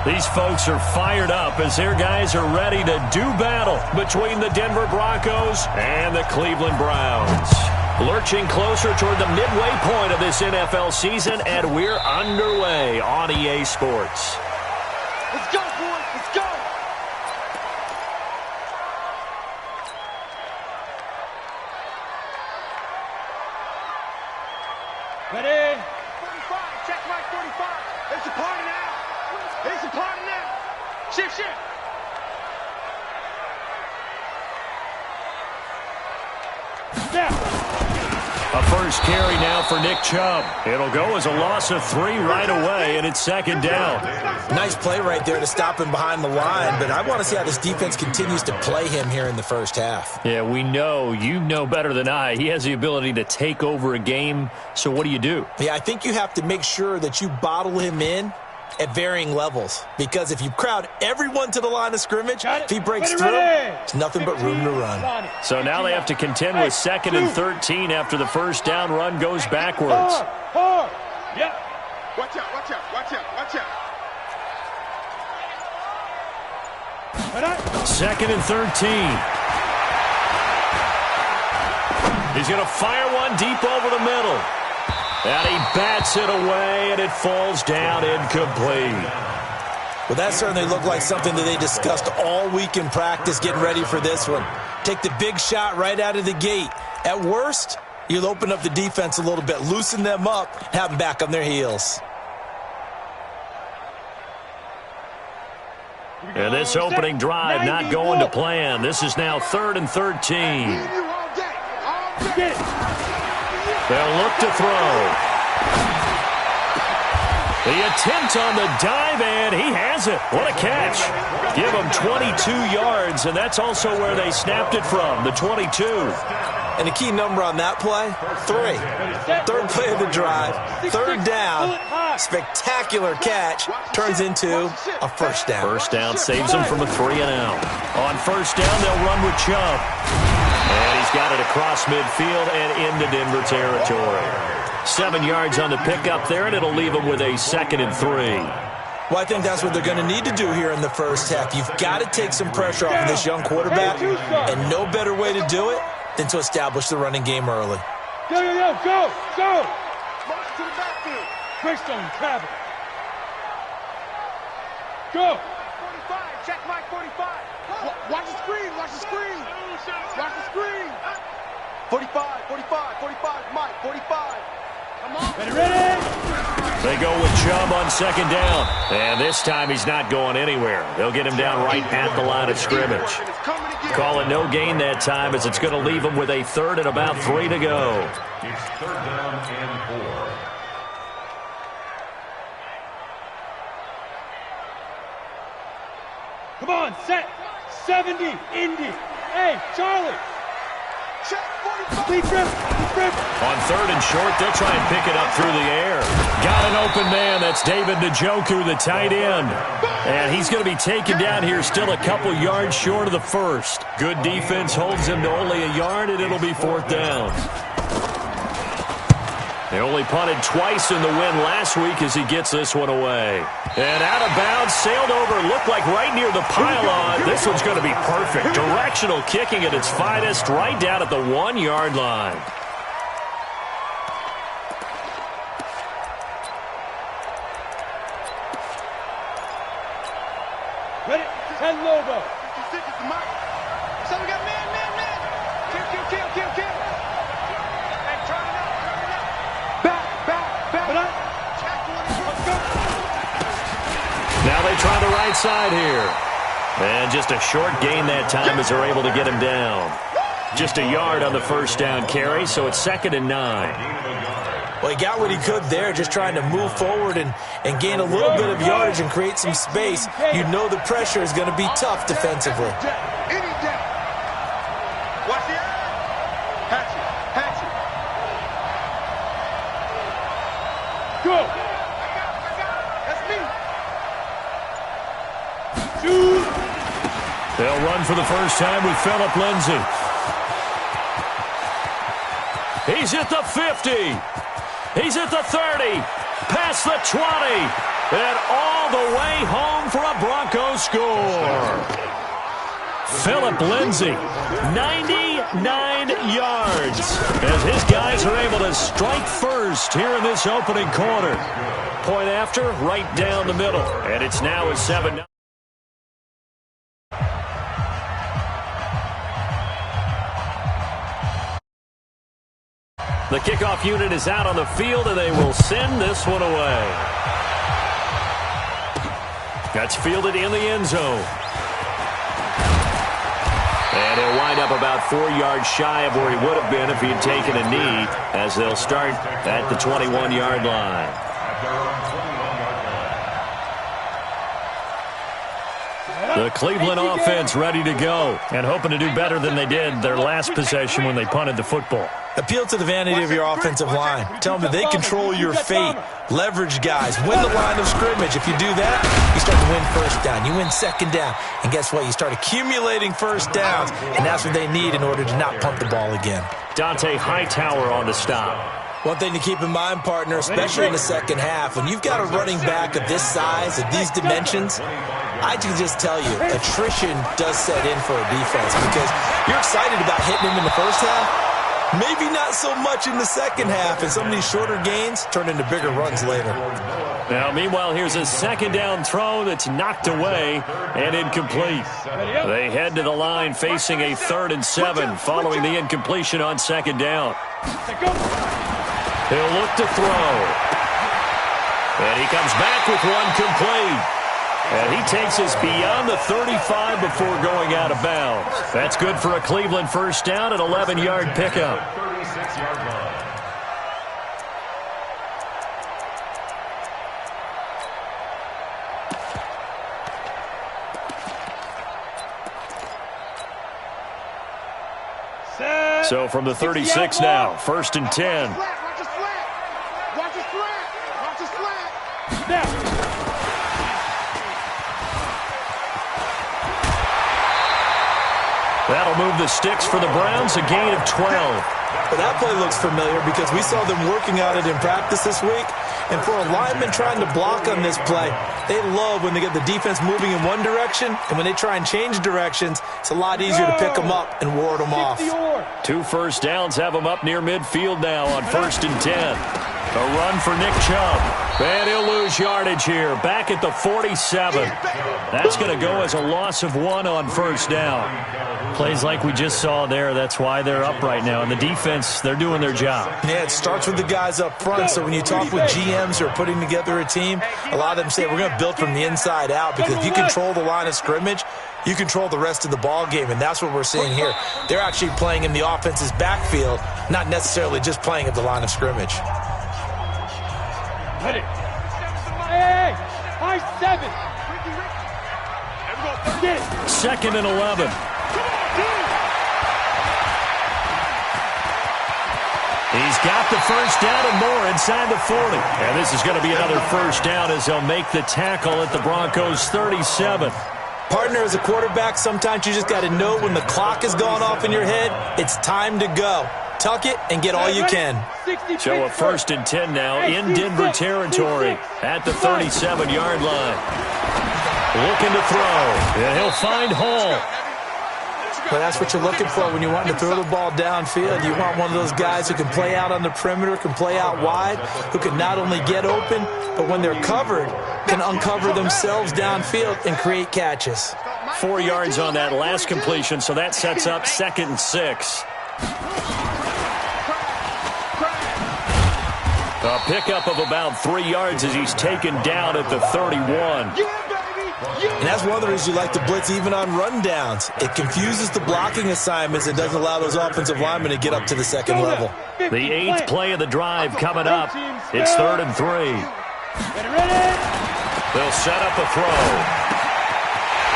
These folks are fired up as their guys are ready to do battle between the Denver Broncos and the Cleveland Browns. Lurching closer toward the midway point of this NFL season, and we're underway on EA Sports. Let's go, boys. Let's go. Ready? 45. Check right, 45. It's a party now. It's a party now. Shift, shift. A first carry now for Nick Chubb. It'll go as a loss of 3 right away, and it's second down. Nice play right there to stop him behind the line, but I want to see how this defense continues to play him here in the first half. Yeah, we know. You know better than I. He has the ability to take over a game, so what do you do? Yeah, I think you have to make sure that you bottle him in at varying levels, because if you crowd everyone to the line of scrimmage, if he breaks through, there's nothing but room to run. So now they have to contend with 2nd and 13 after the first down run goes backwards. Yeah. Watch out, watch out, watch out, watch out. 2nd and 13. He's going to fire one deep over the middle. And he bats it away, and it falls down incomplete. Well, that certainly looked like something that they discussed all week in practice getting ready for this one. Take the big shot right out of the gate. At worst, you'll open up the defense a little bit, loosen them up, have them back on their heels. And this opening drive not going to plan. This is now 3rd and 13. They'll look to throw. The attempt on the dive, and he has it. What a catch. Give him 22 yards, and that's also where they snapped it from, the 22. And the key number on that play, 3. 3rd play of the drive, 3rd down, spectacular catch, turns into a first down. First down saves them from a 3 and out. On first down, they'll run with Chubb. And he's got it across midfield and into Denver territory. 7 yards on the pickup there, and it'll leave them with a 2nd and 3. Well, I think that's what they're going to need to do here in the first half. You've got to take some pressure off of this young quarterback, and no better way to do it than to establish the running game early. Go, go, go, go! March to the backfield. Greystone, travel. Go! 45, check Mike 45. Watch the screen, watch the screen. Watch the screen. 45, 45, 45, Mike, 45. Come on. Ready? They go with Chubb on 2nd down. And this time he's not going anywhere. They'll get him down right at the line of scrimmage. Call it no gain that time, as it's going to leave him with a 3rd and about 3 to go. It's 3rd down and 4. Come on, set. 70, Indy. Hey, Charlie. Check 45. On 3rd and short, they'll try and pick it up through the air. Got an open man. That's David Njoku, the tight end. And he's going to be taken down here still a couple yards short of the first. Good defense holds him to only a yard, and it'll be 4th down. They only punted twice in the win last week as he gets this one away. And out of bounds, sailed over, looked like right near the pylon. This one's going to be perfect. Directional kicking at its finest, right down at the 1-yard line. Ready? 10 Lobo. So we got man. Kill. Hey, turn it up. Back. Now they try the right side here. And just a short gain that time as they're able to get him down. Just a yard on the first down carry, so it's 2nd and 9. Well, he got what he could there, just trying to move forward and gain a little bit of yardage and create some space. You know the pressure is going to be tough defensively. Watch the eye. Hatch it. Go. That's me. Shoot. They'll run for the first time with Phillip Lindsay. He's at the 50. He's at the 30. Past the 20. And all the way home for a Broncos score. Phillip Lindsay, 99 yards, as his guys are able to strike first here in this opening quarter. Point after, right down the middle. And it's now a 7-0. The kickoff unit is out on the field, and they will send this one away. That's fielded in the end zone. And he'll wind up about 4 yards shy of where he would have been if he had taken a knee, as they'll start at the 21-yard line. The Cleveland offense ready to go and hoping to do better than they did their last possession when they punted the football. Appeal to the vanity of your offensive line. Tell them that they control your fate. Leverage guys. Win the line of scrimmage. If you do that, you start to win first down. You win second down. And guess what? You start accumulating first downs. And that's what they need in order to not punt the ball again. Dante Hightower on the stop. One thing to keep in mind, partner, especially in the second half, when you've got a running back of this size, of these dimensions, I can just tell you, attrition does set in for a defense because you're excited about hitting him in the first half. Maybe not so much in the second half, and some of these shorter gains turn into bigger runs later. Now, meanwhile, here's a second down throw that's knocked away and incomplete. They head to the line facing a 3rd and 7 following the incompletion on second down. He'll look to throw. And he comes back with one complete. And he takes us beyond the 35 before going out of bounds. That's good for a Cleveland first down, an 11-yard pickup. 36-yard line. So from the 36 now, 1st and 10. Watch the slant. Watch the slant. Watch the slant. Now. That'll move the sticks for the Browns, a gain of 12. Well, that play looks familiar because we saw them working on it in practice this week. And for a lineman trying to block on this play, they love when they get the defense moving in one direction, and when they try and change directions, it's a lot easier to pick them up and ward them off. 2 first downs have them up near midfield now on 1st and 10. A run for Nick Chubb. And he'll lose yardage here, back at the 47. That's going to go as a loss of 1 on 1st down. Plays like we just saw there, that's why they're up right now. And the defense, they're doing their job. Yeah, it starts with the guys up front. So when you talk with GMs who are putting together a team, a lot of them say we're going to build from the inside out because if you control the line of scrimmage, you control the rest of the ball game, and that's what we're seeing here. They're actually playing in the offense's backfield, not necessarily just playing at the line of scrimmage. Hey, high 7. 2nd and 11. He's got the first down and more inside the 40. And this is going to be another first down as they'll make the tackle at the Broncos' 37. Partner, as a quarterback, sometimes you just got to know when the clock has gone off in your head, it's time to go. Tuck it and get all you can. So a 1st and 10 now in Denver territory at the 37-yard line. Looking to throw, and he'll find Hall. Well, that's what you're looking for when you're wanting to throw the ball downfield. You want one of those guys who can play out on the perimeter, can play out wide, who can not only get open, but when they're covered, can uncover themselves downfield and create catches. 4 yards on that last completion, so that sets up 2nd and 6. A pickup of about 3 yards as he's taken down at the 31. And that's one of the reasons you like to blitz even on rundowns. It confuses the blocking assignments and doesn't allow those offensive linemen to get up to the second level. The 8th play of the drive coming up. It's 3rd and 3. They'll set up a throw.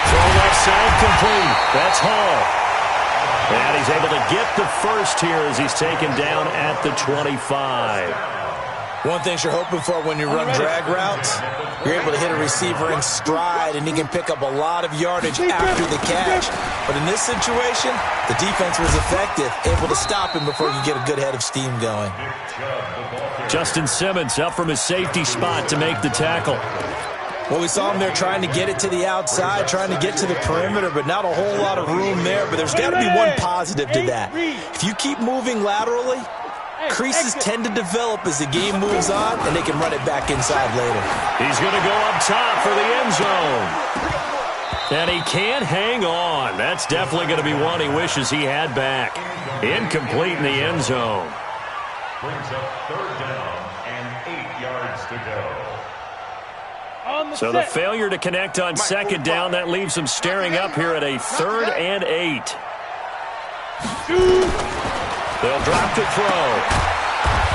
Throw left side complete. That's Hall. And he's able to get the first here as he's taken down at the 25. One thing you're hoping for when you run drag routes, you're able to hit a receiver in stride, and he can pick up a lot of yardage after the catch. But in this situation, the defense was effective, able to stop him before you get a good head of steam going. Justin Simmons up from his safety spot to make the tackle. Well, we saw him there trying to get it to the outside, trying to get to the perimeter, but not a whole lot of room there. But there's got to be one positive to that. If you keep moving laterally, creases tend to develop as the game moves on, and they can run it back inside later. He's going to go up top for the end zone. And he can't hang on. That's definitely going to be one he wishes he had back. Incomplete in the end zone. Brings up 3rd down and 8 yards to go. So the failure to connect on 2nd down, that leaves him staring up here at a 3rd and 8. They'll drop to throw.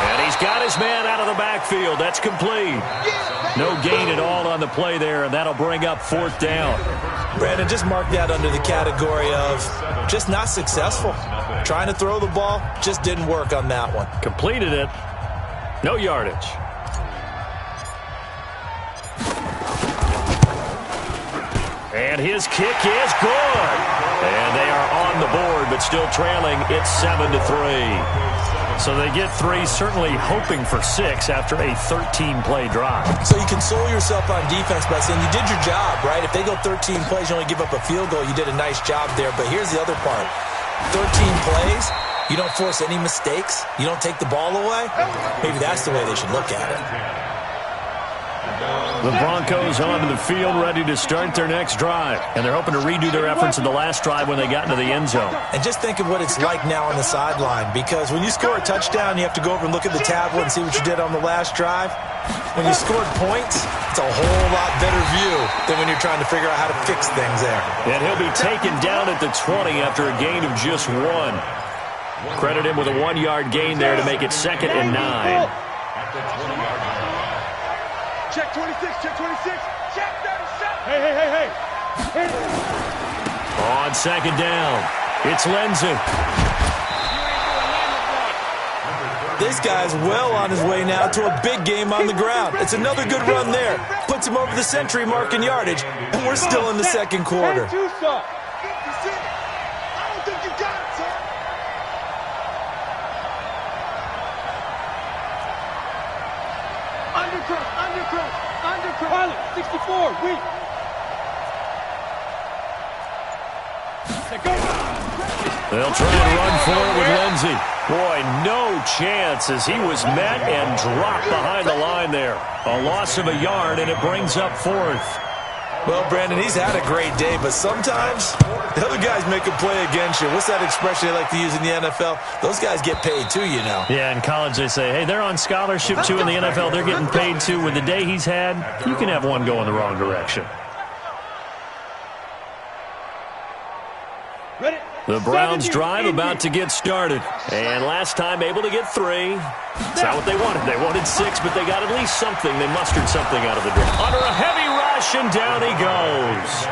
And he's got his man out of the backfield. That's complete. No gain at all on the play there, and that'll bring up 4th down. Brandon, just mark that under the category of just not successful. Trying to throw the ball, just didn't work on that one. Completed it. No yardage. And his kick is good. And they are on the board, but still trailing. It's 7-3. So they get 3, certainly hoping for 6 after a 13-play drive. So you console yourself on defense by saying you did your job, right? If they go 13 plays, you only give up a field goal, you did a nice job there. But here's the other part. 13 plays, you don't force any mistakes, you don't take the ball away. Maybe that's the way they should look at it. The Broncos onto the field, ready to start their next drive. And they're hoping to redo their efforts in the last drive when they got into the end zone. And just think of what it's like now on the sideline, because when you score a touchdown, you have to go over and look at the tablet and see what you did on the last drive. When you scored points, it's a whole lot better view than when you're trying to figure out how to fix things there. And he'll be taken down at the 20 after a gain of just 1. Credit him with a 1-yard gain there to make it 2nd and 9. Check 26, check 26, check 37. Hey. On 2nd down, it's Lenzy. This guy's well on his way now to a big game on the ground. It's another good run there. Puts him over the century mark in yardage, and we're still in the 2nd quarter. I don't think you got it, sir. Undercross. Pilot, 64, weak. They'll try and run forward with Lenzy. Boy, no chance as he was met and dropped behind the line there. A loss of a yard, and it brings up 4th. Well, Brandon, he's had a great day, but sometimes the other guys make a play against you. What's that expression they like to use in the NFL? Those guys get paid too, you know. Yeah, in college they say, hey, they're on scholarship too. In the NFL, they're getting paid too. With the day he's had, you can have one go in the wrong direction. The Browns drive about to get started. And last time able to get 3. It's not what they wanted. They wanted 6, but they got at least something. They mustered something out of the drive. Under a heavy rush, and down he goes.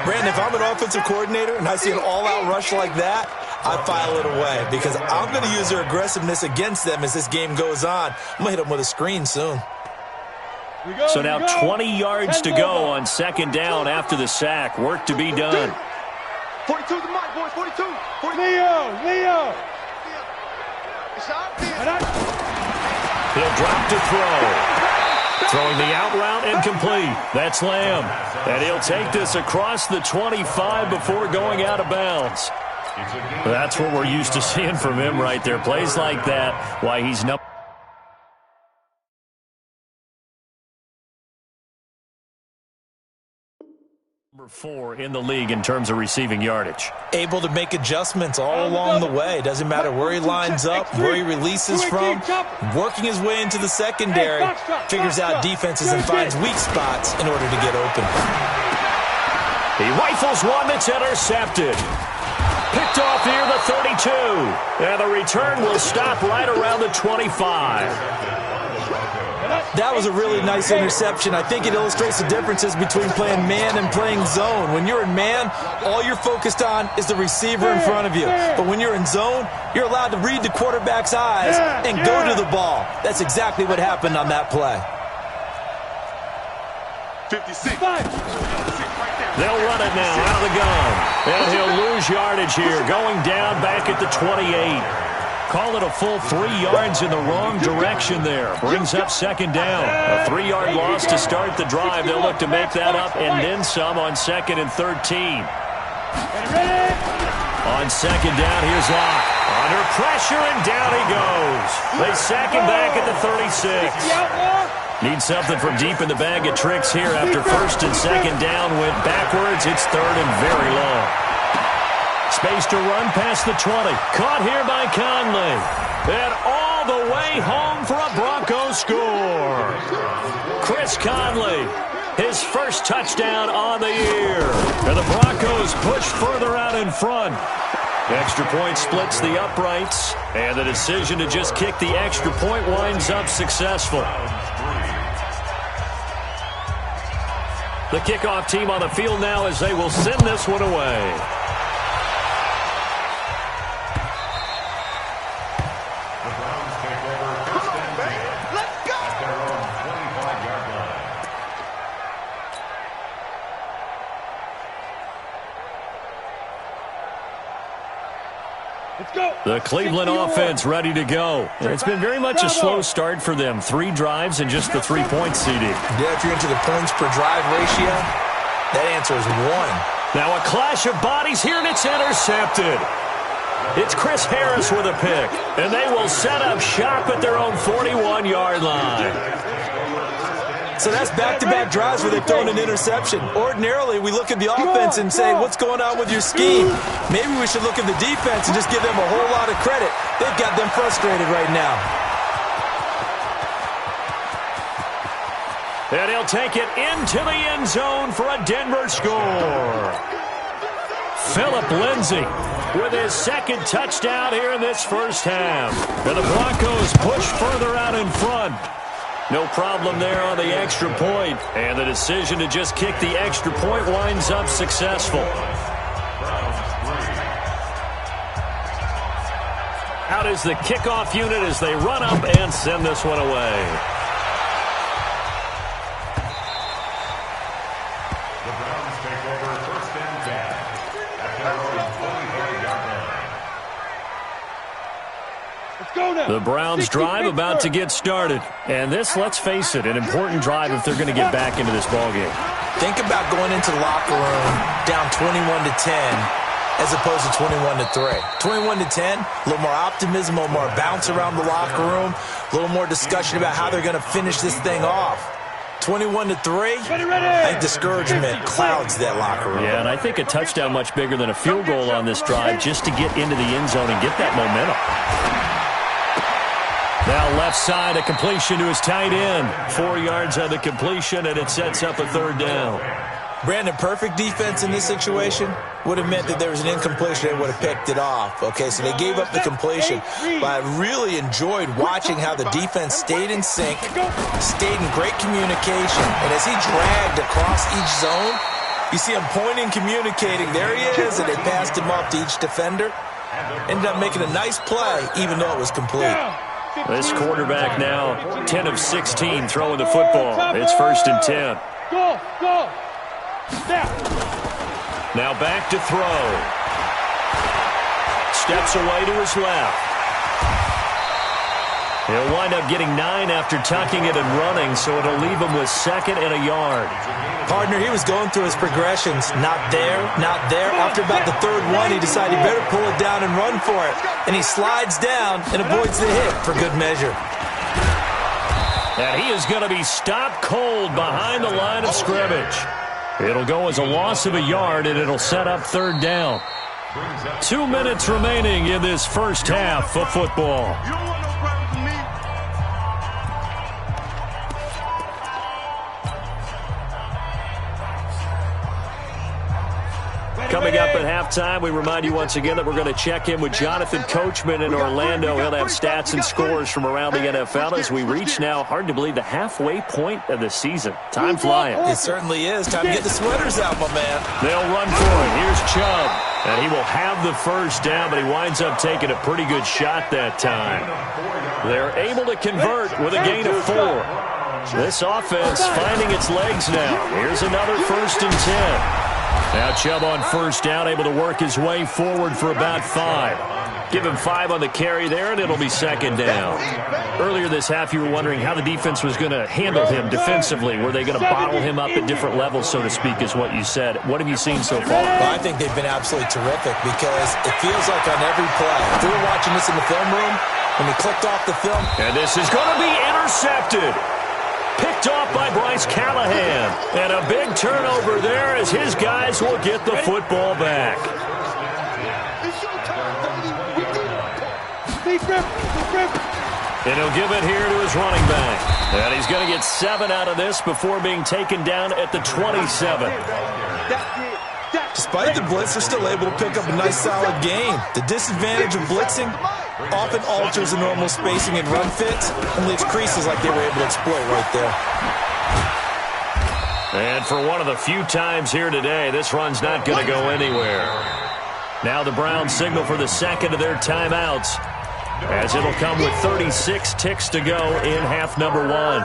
Brandon, if I'm an offensive coordinator and I see an all-out rush like that, I file it away because I'm going to use their aggressiveness against them as this game goes on. I'm going to hit them with a screen soon. So now 20 yards to go on 2nd down after the sack. Work to be done. 42 the mic, boys. 42. Leo. He'll drop to throw. Throwing the out route incomplete. That's Lamb. And he'll take this across the 25 before going out of bounds. That's what we're used to seeing from him right there. Plays like that, why he's number 4 in the league in terms of receiving yardage. Able to make adjustments all along the way. Doesn't matter where he lines up, where he releases from. Working his way into the secondary. Figures out defenses and finds weak spots in order to get open. He rifles one that's intercepted. Picked off near the 32. And the return will stop right around the 25. That was a really nice interception. I think it illustrates the differences between playing man and playing zone. When you're in man, all you're focused on is the receiver in front of you. But when you're in zone, you're allowed to read the quarterback's eyes and go to the ball. That's exactly what happened on that play. 56. They'll run it now out of the gun. And he'll lose yardage here, going down back at the 28. Call it a full 3 yards in the wrong direction there. Brings up second down. A 3-yard loss to start the drive. They'll look to make that up and then some on 2nd and 13. On second down, here's Locke. Under pressure, and down he goes. They sack him back at the 36. Need something from deep in the bag of tricks here after 1st and 2nd down went backwards. It's 3rd and very long. Space to run past the 20. Caught here by Conley. And all the way home for a Broncos score. Chris Conley, his first touchdown on the year. And the Broncos push further out in front. Extra point splits the uprights. And the decision to just kick the extra point winds up successful. The kickoff team on the field now as they will send this one away. The Cleveland offense ready to go. And it's been very much a slow start for them. 3 drives and just the 3-point seeding. Yeah, if you're into the points per drive ratio, that answer is 1. Now a clash of bodies here, and it's intercepted. It's Chris Harris with a pick. And they will set up shop at their own 41-yard line. So that's back-to-back drives where they've thrown an interception. Ordinarily, we look at the offense and say, what's going on with your scheme? Maybe we should look at the defense and just give them a whole lot of credit. They've got them frustrated right now. And he'll take it into the end zone for a Denver score. Phillip Lindsay with his 2nd touchdown here in this first half. And the Broncos push further out in front. No problem there on the extra point. And the decision to just kick the extra point winds up successful. Out is the kickoff unit as they run up and send this one away. The Browns take over 1st and 10 at their own 25-yard line. The Browns drive about to get started. And this, let's face it, an important drive if they're going to get back into this ballgame. Think about going into the locker room down 21-10 as opposed to 21-3. 21-10, a little more optimism, a little more bounce around the locker room, a little more discussion about how they're going to finish this thing off. 21-3, I think discouragement clouds that locker room. Yeah, and I think a touchdown much bigger than a field goal on this drive just to get into the end zone and get that momentum. Now left side, a completion to his tight end. 4 yards on the completion, and it sets up a 3rd down. Brandon, perfect defense in this situation would have meant that there was an incompletion. They would have picked it off. Okay, so they gave up the completion. But I really enjoyed watching how the defense stayed in sync, stayed in great communication. And as he dragged across each zone, you see him pointing, communicating. There he is, and they passed him off to each defender. Ended up making a nice play, even though it was complete. This quarterback now 10 of 16 throwing the football. It's 1st and 10. Go. Snap. Now back to throw. Steps away to his left. He'll wind up getting 9 after tucking it and running, so it'll leave him with 2nd and a yard. Partner, he was going through his progressions. Not there, not there. After about the 3rd one, he decided he better pull it down and run for it. And he slides down and avoids the hit for good measure. And he is going to be stopped cold behind the line of scrimmage. It'll go as a loss of a yard, and it'll set up 3rd down. 2 minutes remaining in this first half of football. Coming up at halftime, we remind you once again that we're going to check in with Jonathan Coachman in Orlando. He'll have stats and scores from around the NFL as we reach now, hard to believe, the halfway point of the season. Time flying. It certainly is. Time to get the sweaters out, my man. They'll run for it. Here's Chubb. And he will have the 1st down, but he winds up taking a pretty good shot that time. They're able to convert with a gain of 4. This offense finding its legs now. Here's another 1st and 10. Now Chubb on 1st down, able to work his way forward for about 5. Give him 5 on the carry there, and it'll be second down. Earlier this half, you were wondering how the defense was going to handle him defensively. Were they going to bottle him up at different levels, so to speak, is what you said. What have you seen so far? Well, I think they've been absolutely terrific because it feels like on every play, if we were watching this in the film room, when we clicked off the film. And this is going to be intercepted. Picked off by Bryce Callahan. And a big turnover there as his guys will get the football back. And he'll give it here to his running back. And he's going to get 7 out of this before being taken down at the 27. Despite the blitz, they're still able to pick up a nice, solid gain. The disadvantage of blitzing often alters the normal spacing and run fits and leaves creases like they were able to exploit right there. And for one of the few times here today, this run's not going to go anywhere. Now the Browns signal for the second of their timeouts, as it'll come with 36 ticks to go in half number 1.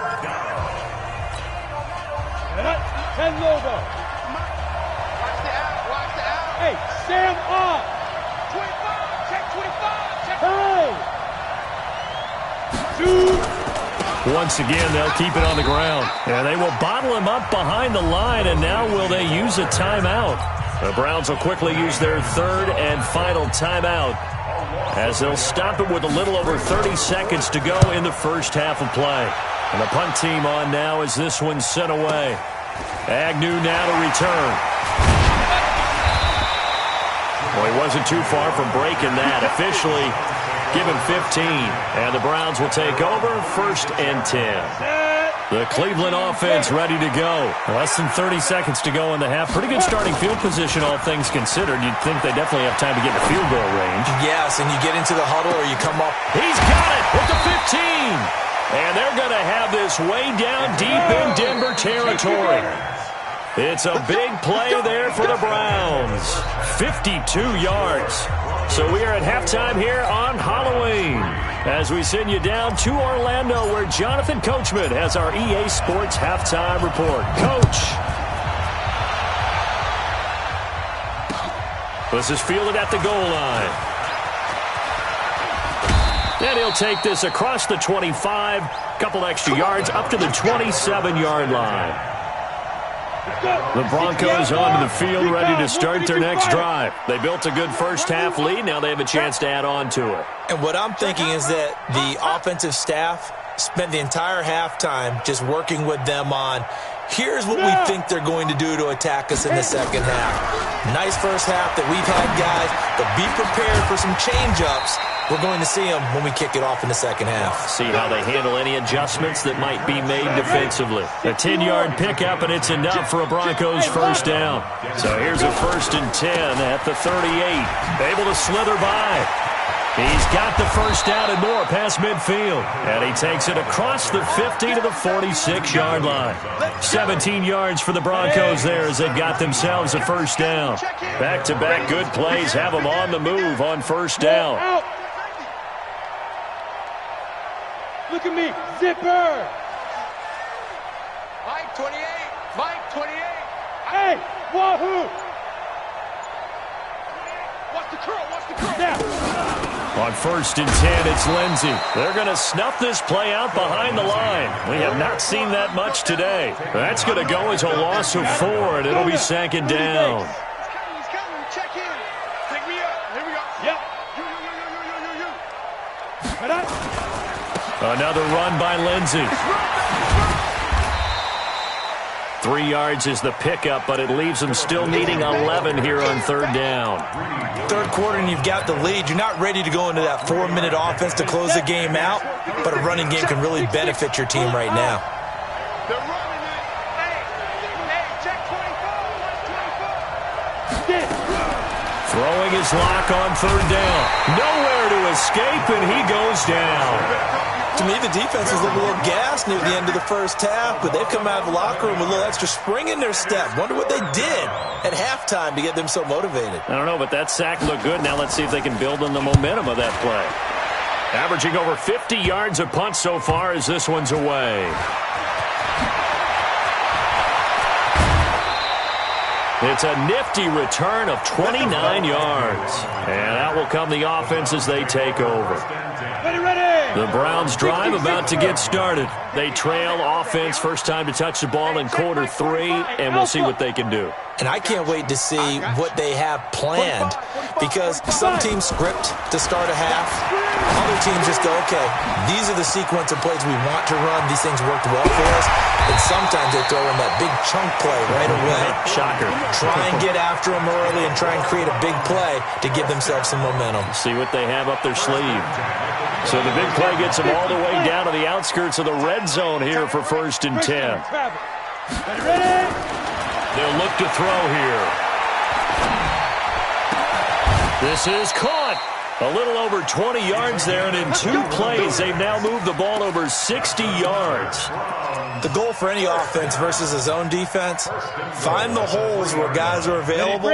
Head logo. Hey, stand up. 25, check 25, check. Hey. Once again, they'll keep it on the ground. And they will bottle him up behind the line, and now will they use a timeout? The Browns will quickly use their third and final timeout, as they'll stop it with a little over 30 seconds to go in the first half of play. And the punt team on now as this one's sent away. Agnew now to return. Well, he wasn't too far from breaking that. Officially given 15. And the Browns will take over, 1st and 10. The Cleveland offense ready to go. Less than 30 seconds to go in the half. Pretty good starting field position, all things considered. You'd think they definitely have time to get in the field goal range. Yes, and you get into the huddle or you come up. He's got it at the 15. And they're going to have this way down deep in Denver territory. It's a big play there for the Browns. 52 yards. So we are at halftime here on Halloween, as we send you down to Orlando, where Jonathan Coachman has our EA Sports halftime report. Coach. This is fielded at the goal line. And he'll take this across the 25, couple extra yards up to the 27-yard line. The Broncos onto the field, ready to start their next drive. They built a good first half lead. Now they have a chance to add on to it. And what I'm thinking is that the offensive staff spent the entire halftime just working with them on, here's what we think they're going to do to attack us in the second half. Nice first half that we've had, guys, but be prepared for some change-ups. We're going to see them when we kick it off in the second half. See how they handle any adjustments that might be made defensively. A 10-yard pickup, and it's enough for a Broncos first down. So here's a 1st and 10 at the 38. Able to slither by. He's got the first down and more past midfield. And he takes it across the 50 to the 46-yard line. 17 yards for the Broncos there as they've got themselves a first down. Back-to-back good plays have them on the move on first down. Look at me, zipper. Mike 28, Mike 28. Hey, wahoo. Watch the curl, watch the curl. Now. On 1st and 10, it's Lindsey. They're going to snuff this play out behind the line. We have not seen that much today. That's going to go as a loss of 4, and it'll be second down. He's coming, check in. Take me up, here we go. Yep. You. Another run by Lindsey. 3 yards is the pickup, but it leaves them still needing 11 here on 3rd down. Third quarter and you've got the lead. You're not ready to go into that 4-minute offense to close the game out, but a running game can really benefit your team right now. They're running it. Hey, check 24. Throwing his lock on 3rd down. Nowhere to escape, and he goes down. To me, the defense was a little gassed near the end of the first half, but they've come out of the locker room with a little extra spring in their step. Wonder what they did at halftime to get them so motivated. I don't know, but that sack looked good. Now let's see if they can build on the momentum of that play. Averaging over 50 yards a punt so far as this one's away. It's a nifty return of 29 yards. And out will come the offense as they take over. The Browns drive about to get started. They trail offense first time to touch the ball in quarter 3, and we'll see what they can do. And I can't wait to see what they have planned, because some teams script to start a half. Other teams just go, okay, these are the sequence of plays we want to run. These things worked well for us. And sometimes they throw in that big chunk play right away. Shocker. Try and get after them early and try and create a big play to give themselves some momentum. See what they have up their sleeve. So the big play gets them all the way down to the outskirts of the red zone here for 1st and 10. They'll look to throw here. This is caught. A little over 20 yards there, and in 2 plays, they've now moved the ball over 60 yards. The goal for any offense versus a zone defense, find the holes where guys are available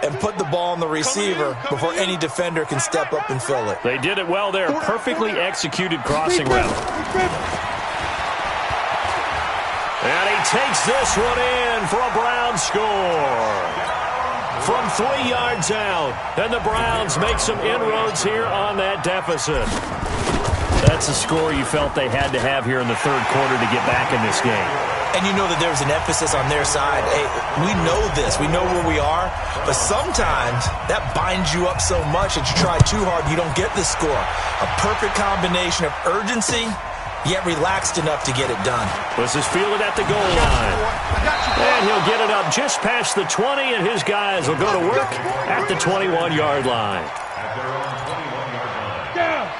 and put the ball on the receiver before any defender can step up and fill it. They did it well there. Perfectly executed crossing route. And he takes this one in for a Browns score. From 3 yards out, and the Browns make some inroads here on that deficit. That's a score you felt they had to have here in the 3rd quarter to get back in this game. And you know that there's an emphasis on their side. Hey, we know this. We know where we are. But sometimes that binds you up so much that you try too hard, you don't get the score. A perfect combination of urgency, yet relaxed enough to get it done. This is fielded at the goal line. And he'll get it up just past the 20, and his guys will go to work at the 21-yard line.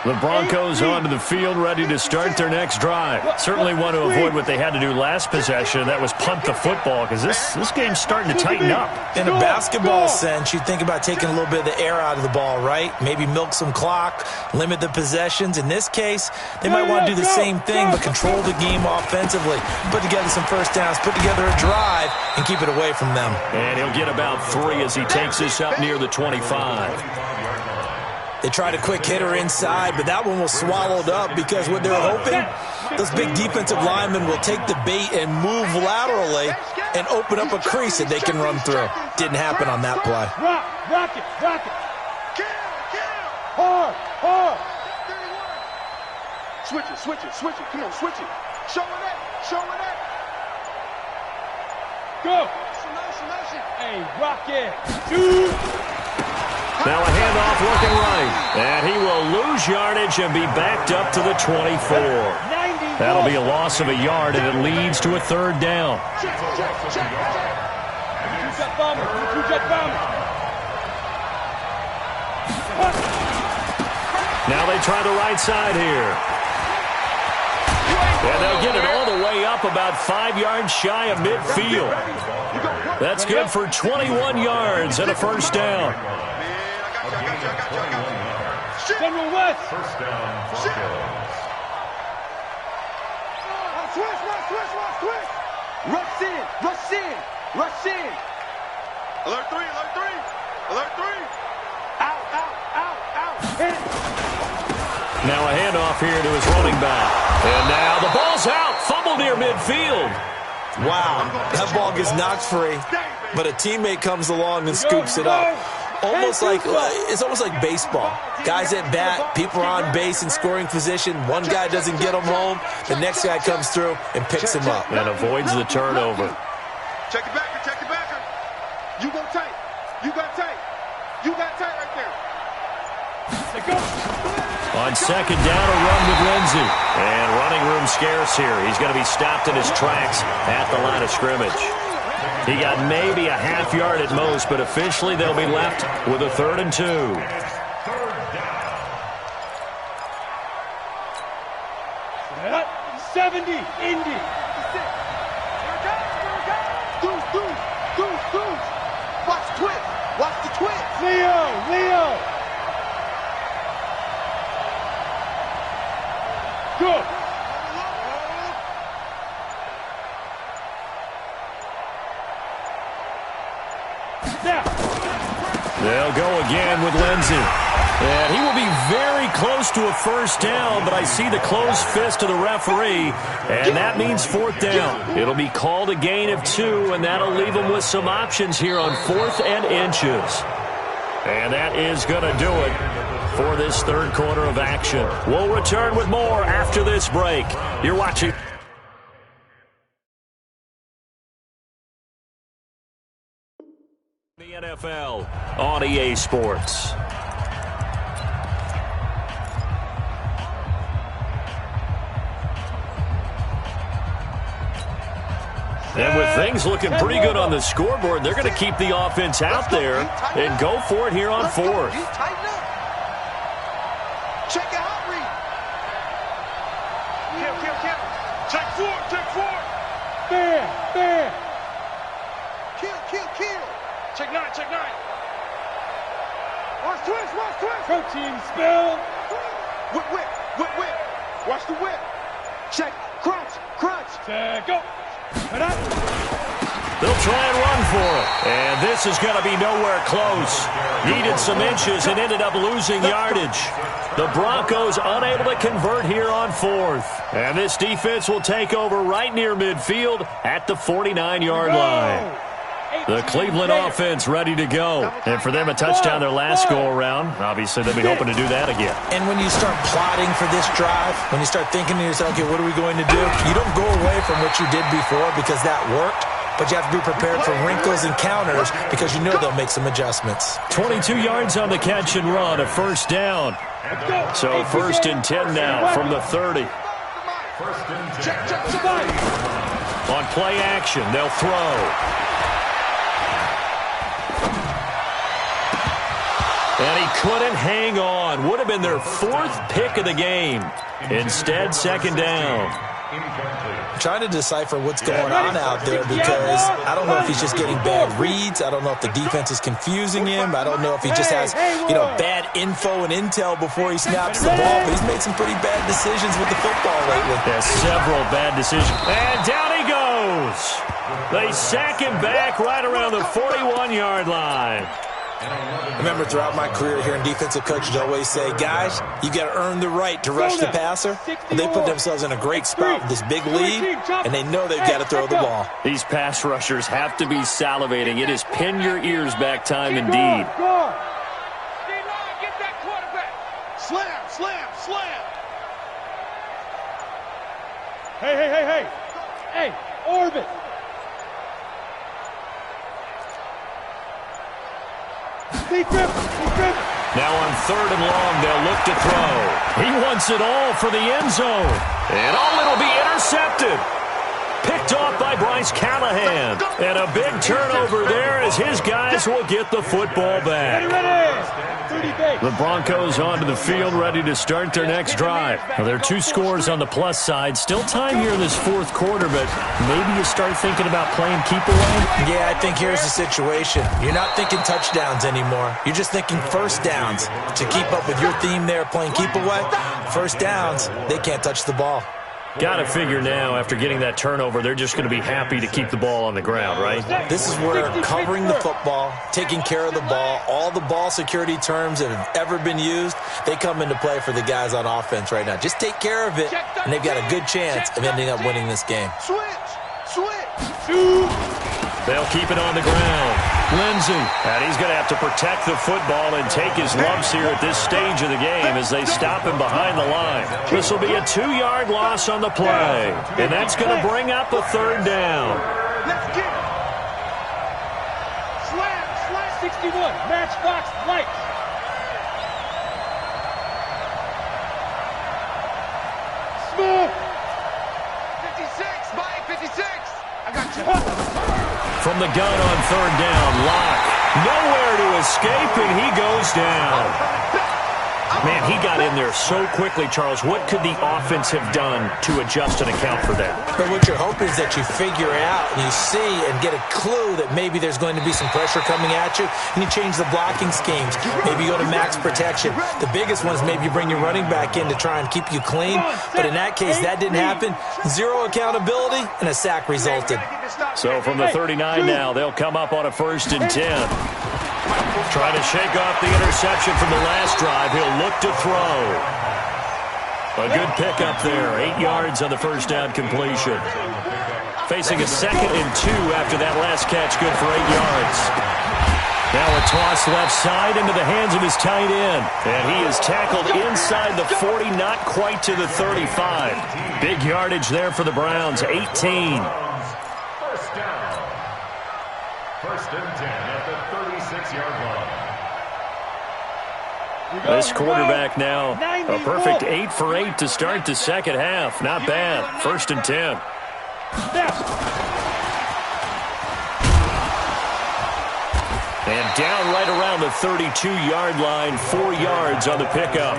The Broncos onto the field, ready to start their next drive. Certainly want to avoid what they had to do last possession. That was punt the football, because this game's starting to tighten up. In a basketball sense, you think about taking a little bit of the air out of the ball, right? Maybe milk some clock, limit the possessions. In this case, they might want to do the same thing, but control the game offensively. Put together some first downs, put together a drive, and keep it away from them. And he'll get about 3 as he takes this up near the 25. They tried a quick hitter inside, but that one was swallowed up because what they're hoping, those big defensive linemen will take the bait and move laterally and open up a crease that they can run through. Didn't happen on that play. Rock it. Hard. Switch it. Come on, switch it. Show it. Go. Hey, rock it. Dude. Now a handoff looking right. And he will lose yardage and be backed up to the 24. That'll be a loss of a yard, and it leads to a 3rd down. Now they try the right side here. And they'll get it all the way up about 5 yards shy of midfield. That's good for 21 yards and a 1st down. General West. First down, Broncos. Switch. Rush in. Alert 3. Out. Now a handoff here to his running back. And now the ball's out. Fumble near midfield. Wow, that ball gets knocked free, but a teammate comes along and scoops it up. It's almost like baseball. Guys at bat, people are on base in scoring position. One guy doesn't get him home. The next guy comes through and picks him up. And avoids the turnover. Check it backer. You got tight right there. On 2nd down, a run with Lindsey. And running room scarce here. He's going to be stopped in his tracks at the line of scrimmage. He got maybe a half yard at most, but officially they'll be left with a 3rd and 2. 70, Indy. Goose. Watch the twist. Leo. Go. Now. They'll go again with Lindsey. And he will be very close to a first down, but I see the closed fist of the referee, and that means fourth down. It'll be called a gain of 2, and that'll leave them with some options here on 4th and inches. And that is going to do it for this third quarter of action. We'll return with more after this break. You're watching the NFL on EA Sports. And with things looking pretty good on the scoreboard, they're going to keep the offense out there and go for it here on 4th. Check out, read. Check 4, check 4. Fair. Kill. Check 9, check 9. Watch twist. Protein spill. Whip. Watch the whip. Check, crunch. Check, go. They'll try and run for it. And this is going to be nowhere close. Needed some inches and ended up losing yardage. The Broncos unable to convert here on 4th. And this defense will take over right near midfield at the 49-yard line. The Cleveland offense ready to go. And for them, a touchdown their last go-around. Obviously, they'll be hoping to do that again. And when you start plotting for this drive, when you start thinking to yourself, okay, what are we going to do? You don't go away from what you did before because that worked. But you have to be prepared for wrinkles and counters because you know they'll make some adjustments. 22 yards on the catch and run, a first down. So 1st and 10 now from the 30. On play action, they'll throw. And he couldn't hang on. Would have been their 4th pick of the game. Instead, 2nd down. I'm trying to decipher what's going on out there because I don't know if he's just getting bad reads. I don't know if the defense is confusing him. I don't know if he just has, bad info and intel before he snaps the ball. But he's made some pretty bad decisions with the football lately. Yeah, several bad decisions. And down he goes. They sack him back right around the 41-yard line. I remember throughout my career hearing defensive coaches always say, guys, you got to earn the right to rush the passer. And they put themselves in a great spot with this big lead, and they know they've got to throw the ball. These pass rushers have to be salivating. It is pin your ears back time indeed. Get that quarterback. Slam. Hey, orbit. Now on 3rd and long, they'll look to throw. He wants it all for the end zone. And it'll be intercepted. Picked off by Bryce Callahan. And a big turnover there as his guys will get the football back. The Broncos onto the field ready to start their next drive. Now, there are 2 scores on the plus side. Still time here in this 4th quarter, but maybe you start thinking about playing keep away? Yeah, I think here's the situation. You're not thinking touchdowns anymore. You're just thinking first downs. To keep up with your theme there, playing keep away, first downs, they can't touch the ball. Got to figure now, after getting that turnover, they're just going to be happy to keep the ball on the ground, right? This is where covering the football, taking care of the ball, all the ball security terms that have ever been used, they come into play for the guys on offense right now. Just take care of it, and they've got a good chance of ending up winning this game. Switch. They'll keep it on the ground. Lindsey, and he's going to have to protect the football and take his lumps here at this stage of the game as they stop him behind the line. This will be a 2-yard loss on the play, and that's going to bring up a 3rd down. Let's get it. Slam. 61, matchbox lights. Smooth. 56, Mike, 56. I got you. From the gun on 3rd down, Locke. Nowhere to escape, and he goes down. Man, he got in there so quickly, Charles. What could the offense have done to adjust and account for that? But what you're hoping is that you figure out and you see and get a clue that maybe there's going to be some pressure coming at you, and you change the blocking schemes. Maybe you go to max protection. The biggest one is maybe you bring your running back in to try and keep you clean. But in that case, that didn't happen. 0 accountability, and a sack resulted. So from the 39 now, they'll come up on a 1st and 10. Trying to shake off the interception from the last drive. He'll look to throw. A good pickup there. 8 yards on the first down completion. Facing a 2nd and 2 after that last catch. Good for 8 yards. Now a toss left side into the hands of his tight end. And he is tackled inside the 40, not quite to the 35. Big yardage there for the Browns. 18. First down. First and 10 at the 36-yard line. This quarterback now, a perfect 8 for 8 to start the second half. Not bad. First and 10. And down right around the 32-yard line, 4 yards on the pickup.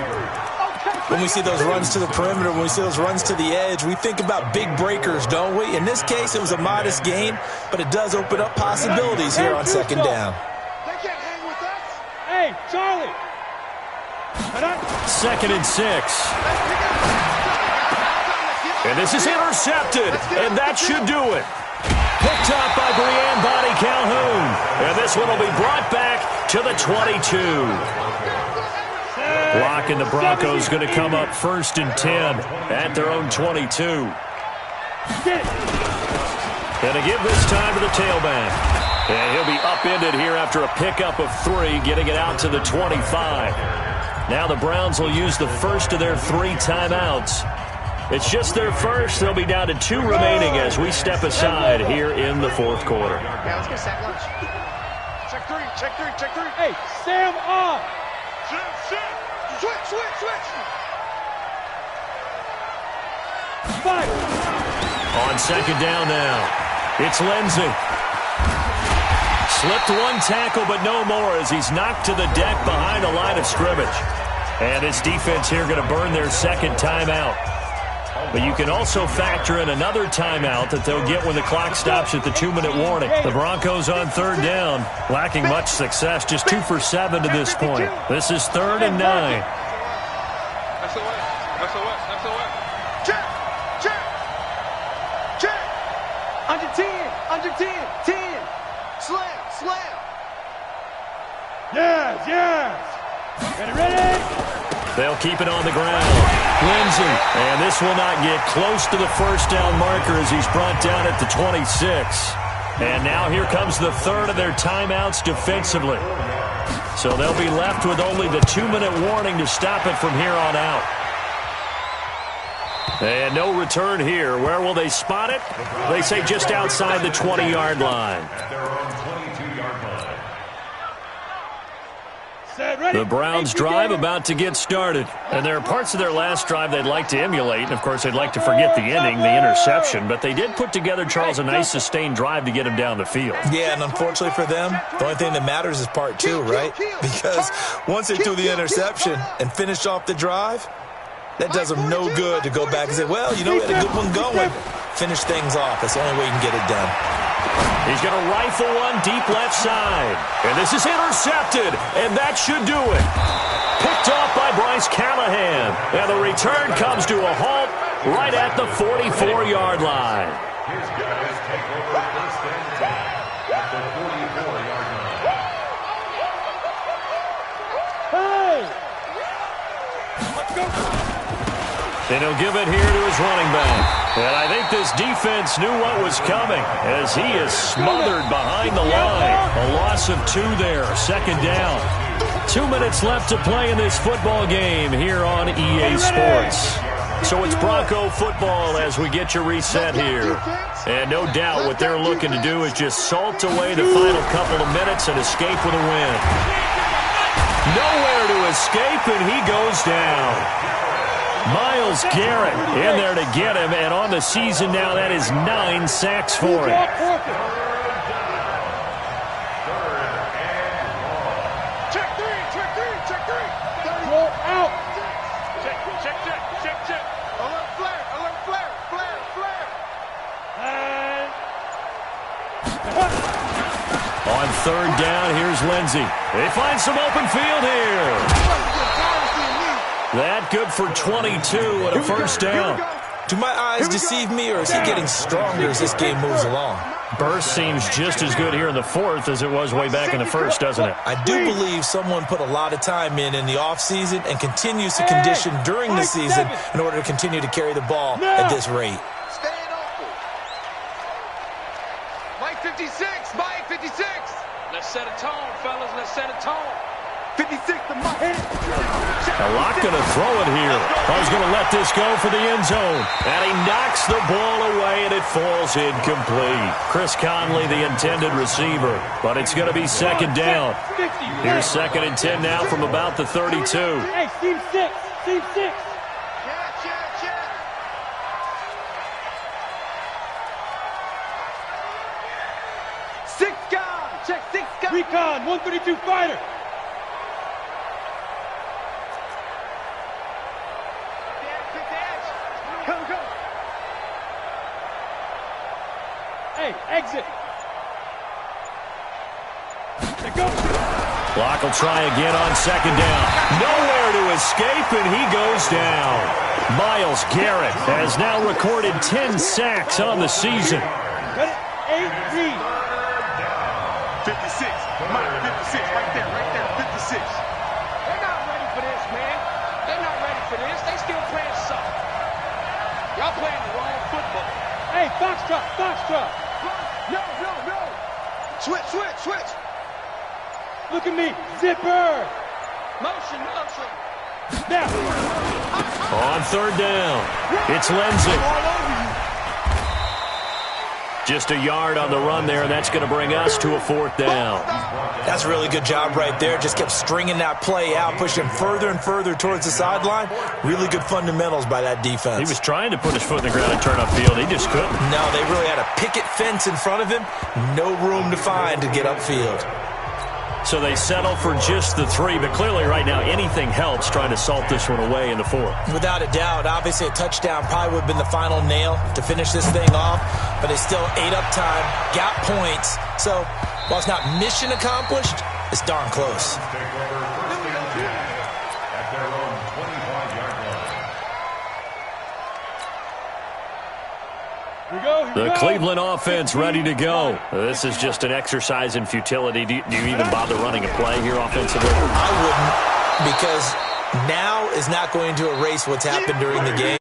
When we see those runs to the perimeter, when we see those runs to the edge, we think about big breakers, don't we? In this case, it was a modest gain, but it does open up possibilities here on second down. They can't hang with us. Hey, Charlie. 2nd and 6. And this is intercepted, and that should do it. Picked up by Breanne Bonnie Calhoun. And this one will be brought back to the 22. Blocking the Broncos going to come up first and 10 at their own 22. Going to give this time to the tailback. And he'll be upended here after a pickup of 3, getting it out to the 25. Now the Browns will use the first of their 3 timeouts. It's just their first. They'll be down to 2 remaining as we step aside here in the fourth quarter. Yeah, let's get a sack lunch. Check 3, check 3, check 3. Hey, Sam off. Switch. 5. On second down now, it's Lindsey. Slipped 1 tackle, but no more as he's knocked to the deck behind the line of scrimmage. And this defense here going to burn their second timeout. But you can also factor in another timeout that they'll get when the clock stops at the 2-minute warning. The Broncos on third down, lacking much success, just 2 for 7 to this point. This is 3rd and 9. Check. Under 10. 10. Slam. Yes. Ready? They'll keep it on the ground. Lindsey, and this will not get close to the first down marker as he's brought down at the 26. And now here comes the 3rd of their timeouts defensively. So they'll be left with only the 2-minute warning to stop it from here on out. And no return here. Where will they spot it? They say just outside the 20-yard line. The Browns drive about to get started. And there are parts of their last drive they'd like to emulate. And, of course, they'd like to forget the ending, the interception. But they did put together, Charles, a nice sustained drive to get him down the field. Yeah, and unfortunately for them, the only thing that matters is part 2, right? Because once they do the interception and finish off the drive, that does them no good to go back and say, well, we had a good one going. Finish things off. That's the only way you can get it done. He's going to rifle one deep left side. And this is intercepted, and that should do it. Picked off by Bryce Callahan. And the return comes to a halt right at the 44-yard line. His guys take over first and 10 at the 44-yard line. Hey! Let's go. And he'll give it here to his running back. And I think this defense knew what was coming as he is smothered behind the line. A loss of 2 there, second down. 2 minutes left to play in this football game here on EA Sports. So it's Bronco football as we get you reset here. And no doubt what they're looking to do is just salt away the final couple of minutes and escape with a win. Nowhere to escape, and he goes down. Myles Garrett in there to get him, and on the season now, that is 9 sacks for him. Check 3. Roll out. Check. Alert flare. On third down, here's Lindsey. They find some open field here. That good for 22 and a first down. Do my eyes deceive me, or is he getting stronger as this game moves along? Burst seems just as good here in the fourth as it was way back in the first, doesn't it? I do believe someone put a lot of time in the offseason and continues to condition during the season in order to continue to carry the ball at this rate. Staying open. Mike 56, Mike 56. Let's set a tone, fellas. Let's set a tone. 56 to Mike. A lot going to throw it here. He's going to let this go for the end zone. And he knocks the ball away, and it falls incomplete. Chris Conley, the intended receiver. But it's going to be second down. Here's 2nd and 10 now from about the 32. Hey, team 6. Team 6. Check. Six guys. Check 6 guys. Recon, 132 fighter. Go. Hey, exit. Let go. Block will try again on 2nd down. Nowhere to escape, and he goes down. Myles Garrett has now recorded 10 sacks on the season. Cut it. 8 56. Mike 56. Right there. 56. They're not ready for this, man. They're not ready for this. They still playing soft. Y'all playing the wrong football. Hey, Foxtrot. No. Switch. Look at me. Zipper. Motion. Now. On 3rd down, it's Lindsey. Just a yard on the run there, and that's going to bring us to a 4th down. That's a really good job right there. Just kept stringing that play out, pushing further and further towards the sideline. Really good fundamentals by that defense. He was trying to put his foot in the ground and turn upfield. He just couldn't. No, they really had a picket fence in front of him. No room to find to get upfield. So they settle for just the 3, but clearly right now anything helps trying to salt this one away in the 4th. Without a doubt, obviously a touchdown probably would have been the final nail to finish this thing off, but it's still ate up time, got points. So while it's not mission accomplished, it's darn close. Take over 1st and 10 at their own 25-yard line. Here we go. The Cleveland offense ready to go. This is just an exercise in futility. Do you even bother running a play here offensively? I wouldn't, because now is not going to erase what's happened during the game.